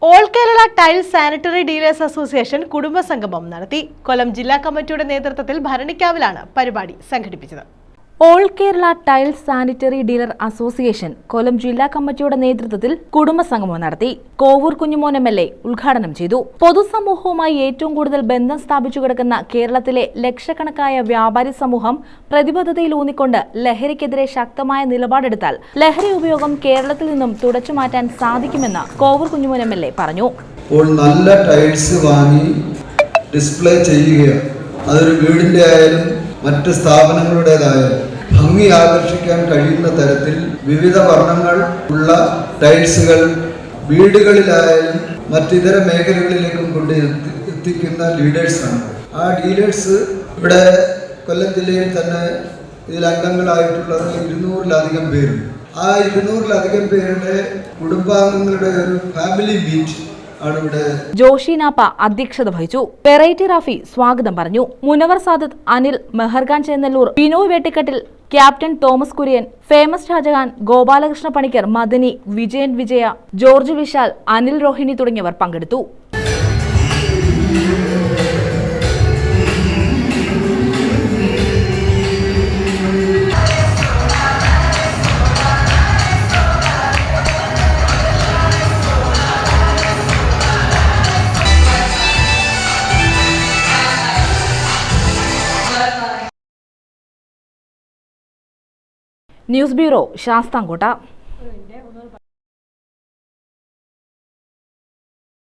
All Kerala tiles sanitary dealers association കുടുംബസംഗമം നടത്തി. കൊല്ലം ജില്ലാ കമ്മിറ്റിയുടെ നേതൃത്വത്തിൽ ഭരണിക്കാവിലാണ് പരിപാടി സംഘടിപ്പിച്ചത്. All Kerala tiles sanitary dealer association Kollam ജില്ലാ കമ്മിറ്റിയുടെ നേതൃത്വത്തിൽ കുടുംബസംഗമം നടത്തി. കോവൂർ കുഞ്ഞുമോൻ MLA ഉദ്ഘാടനം ചെയ്തു. പൊതുസമൂഹവുമായി ഏറ്റവും കൂടുതൽ ബന്ധം സ്ഥാപിച്ചു കിടക്കുന്ന കേരളത്തിലെ ലക്ഷക്കണക്കായ വ്യാപാരി സമൂഹം പ്രതിബദ്ധതയിലൂന്നിക്കൊണ്ട് ലഹരിക്കെതിരെ ശക്തമായ നിലപാടെടുത്താൽ ലഹരി ഉപയോഗം കേരളത്തിൽ നിന്നും തുടച്ചു മാറ്റാൻ സാധിക്കുമെന്ന് കോവൂർ കുഞ്ഞുമോൻ MLA പറഞ്ഞു. നല്ല ടൈൽസ് വാങ്ങി ഡിസ്പ്ലേ ചെയ്യുക, അതൊരു വീടിന്റെ ആയാലും മറ്റ് സ്ഥാപനങ്ങളുടേതായാലും ഭംഗി ആകർഷിക്കാൻ കഴിയുന്ന തരത്തിൽ വിവിധ വർണ്ണങ്ങൾ ഉള്ള ടൈൽസുകൾ വീടുകളിലായാലും മറ്റിതര മേഖലകളിലേക്കും കൊണ്ട് എത്തിക്കുന്ന ലീഡേഴ്സാണ്. ആ ഡീലേഴ്സ് ഇവിടെ കൊല്ലം ജില്ലയിൽ തന്നെ ഇതിൽ അംഗങ്ങളായിട്ടുള്ളത് 200-ലധികം പേരുണ്ട്. ആ 200-ലധികം പേരുടെ കുടുംബാംഗങ്ങളുടെ ഒരു ഫാമിലി മീറ്റ് ജോഷി നാപ്പ അധ്യക്ഷത വഹിച്ചു. വെറൈറ്റി റാഫി സ്വാഗതം പറഞ്ഞു. മുനവർ സാദത്ത്, അനിൽ, മെഹർഖാൻ ചെന്നല്ലൂർ, ബിനോയ് വെട്ടിക്കട്ടിൽ, ക്യാപ്റ്റൻ തോമസ് കുര്യൻ, ഫേമസ് ഷാജഹാൻ, ഗോപാലകൃഷ്ണ പണിക്കർ, മദനി, വിജയൻ വിജയ, ജോർജ് വിശാൽ, അനിൽ രോഹിണി തുടങ്ങിയവർ പങ്കെടുത്തു. News bureau, Sasthamkotta.